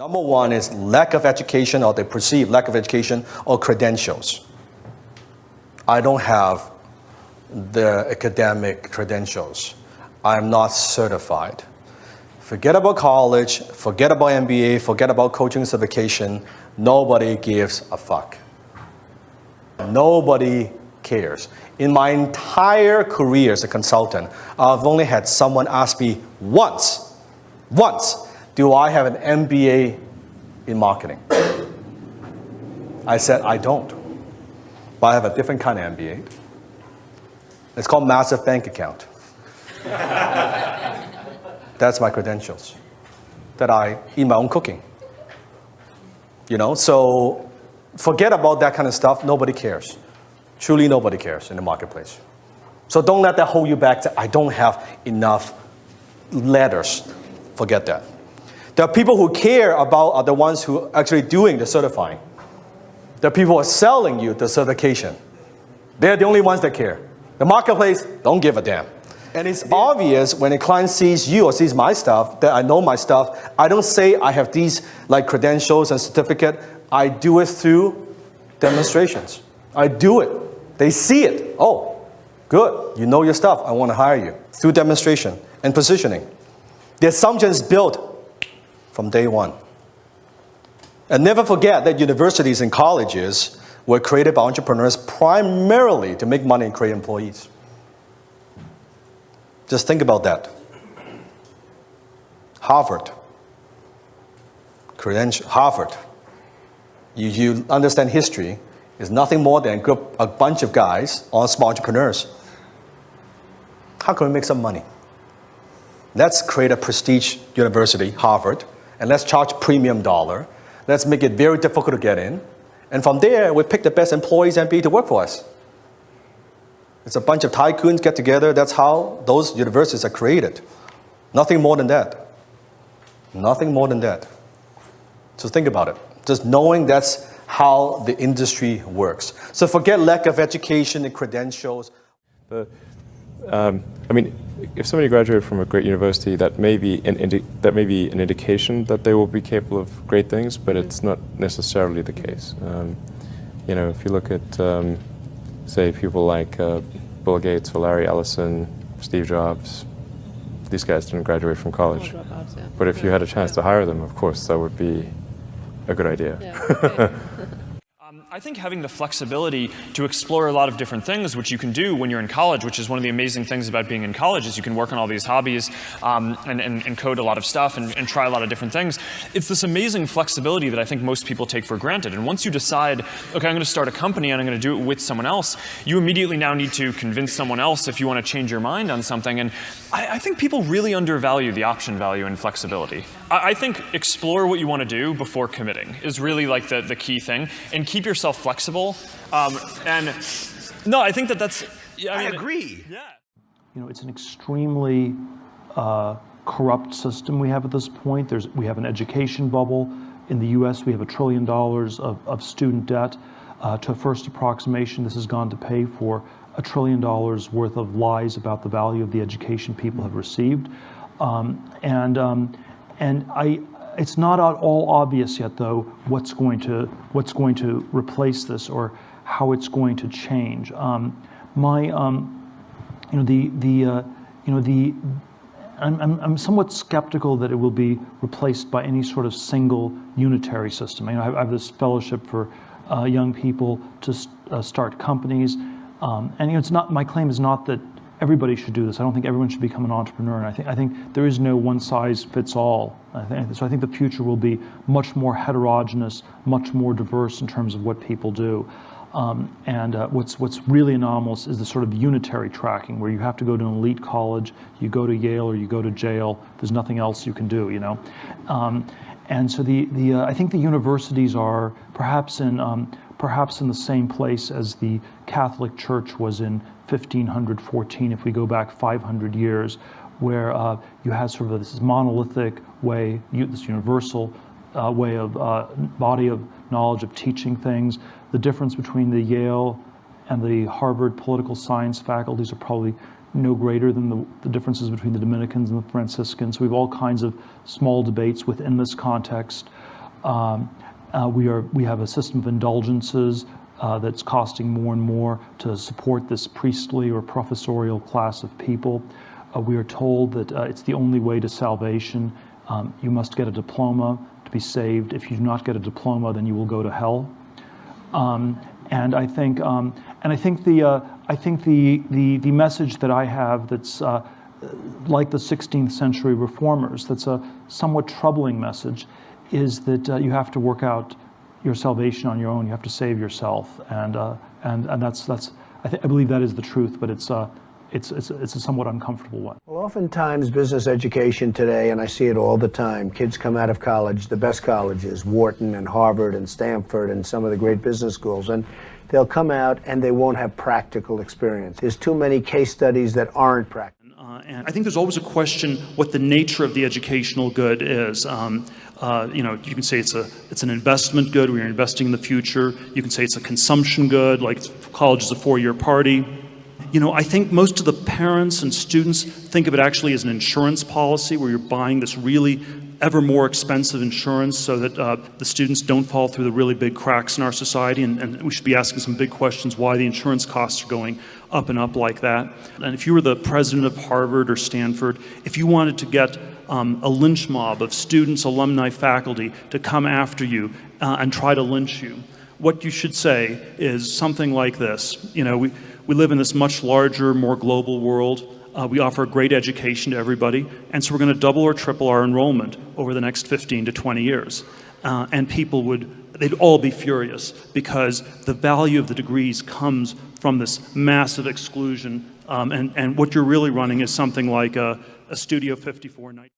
Number one is lack of education, or they perceive lack of education or credentials. I don't have the academic credentials. I'm not certified. Forget about college, forget about MBA, forget about coaching certification. Nobody gives a fuck. Nobody cares. In my entire career as a consultant, I've only had someone ask me once, do I have an MBA in marketing? I said, I don't. But I have a different kind of MBA. It's called massive bank account. That's my credentials that I eat my own cooking. You know, so forget about that kind of stuff. Nobody cares. Truly nobody cares in the marketplace. So don't let that hold you back to, I don't have enough letters. Forget that. The people who care about are the ones who are actually doing the certifying. The people who are selling you the certification. They're the only ones that care. The marketplace don't give a damn. And it's obvious when a client sees you or sees my stuff that I know my stuff. I don't say I have these like credentials and certificate. I do it through demonstrations. I do it. They see it. Oh, good. You know your stuff. I want to hire you. Through demonstration and positioning. The assumption is built from day one. And never forget that universities and colleges were created by entrepreneurs primarily to make money and create employees. Just think about that. Harvard. Harvard. You understand history is nothing more than a bunch of guys, all small entrepreneurs. How can we make some money? Let's create a prestige university, Harvard, and let's charge premium dollar. Let's make it very difficult to get in. And from there, we pick the best employees and MBA to work for us. It's a bunch of tycoons get together. That's how those universities are created. Nothing more than that. Nothing more than that. So think about it. Just knowing that's how the industry works. So forget lack of education and credentials. But, I mean, if somebody graduated from a great university, that may be an indication that they will be capable of great things, but it's not necessarily the case. You know, if you look at, say, people like Bill Gates or Larry Ellison, Steve Jobs, these guys didn't graduate from college. Dropouts, yeah. But if you had a chance to hire them, of course, that would be a good idea. Yeah, okay. I think having the flexibility to explore a lot of different things, which you can do when you're in college, which is one of the amazing things about being in college, is you can work on all these hobbies and code a lot of stuff and try a lot of different things. It's this amazing flexibility that I think most people take for granted. And once you decide, okay, I'm going to start a company and I'm going to do it with someone else, you immediately now need to convince someone else if you want to change your mind on something. And I think people really undervalue the option value and flexibility. I think explore what you want to do before committing is really like the key thing, and keep yourself flexible. And no, I think that's. I agree. Yeah. You know, it's an extremely corrupt system we have at this point. We have an education bubble. In the U.S., we have $1 trillion of student debt. To a first approximation, this has gone to pay for $1 trillion worth of lies about the value of the education people have received. It's not at all obvious yet, though, what's going to replace this or how it's going to change. I'm somewhat skeptical that it will be replaced by any sort of single unitary system. I have this fellowship for young people to start companies, and it's not. My claim is not that everybody should do this. I don't think everyone should become an entrepreneur, and I think there is no one size fits all. So I think the future will be much more heterogeneous, much more diverse in terms of what people do. What's really anomalous is the sort of unitary tracking, where you have to go to an elite college, you go to Yale or you go to jail. There's nothing else you can do, you know. And so I think the universities are perhaps in the same place as the Catholic Church was in 1514, if we go back 500 years, where you had sort of this monolithic way, this universal way of body of knowledge of teaching things. The difference between the Yale and the Harvard political science faculties are probably no greater than the differences between the Dominicans and the Franciscans. So we have all kinds of small debates within this context. We have a system of indulgences that's costing more and more to support this priestly or professorial class of people. We are told that it's the only way to salvation. You must get a diploma to be saved. If you do not get a diploma, then you will go to hell. And I think the message that I have that's like the 16th century reformers, that's a somewhat troubling message, is that you have to work out your salvation on your own. You have to save yourself, and that's I believe that is the truth, but it's a somewhat uncomfortable one. Well, oftentimes business education today, and I see it all the time, kids come out of college, the best colleges, Wharton and Harvard and Stanford and some of the great business schools, and they'll come out and they won't have practical experience. There's too many case studies that aren't practical. And I think there's always a question what the nature of the educational good is. You know, you can say it's an investment good, where you're investing in the future. You can say it's a consumption good, like college is a 4-year party. You know, I think most of the parents and students think of it actually as an insurance policy, where you're buying this really ever more expensive insurance so that the students don't fall through the really big cracks in our society, and we should be asking some big questions why the insurance costs are going up and up like that. And if you were the president of Harvard or Stanford, if you wanted to get a lynch mob of students, alumni, faculty to come after you and try to lynch you, what you should say is something like this. You know, we live in this much larger, more global world. We offer a great education to everybody, and so we're going to double or triple our enrollment over the next 15 to 20 years. And people they'd all be furious, because the value of the degrees comes from this massive exclusion, and what you're really running is something like a Studio 54 night.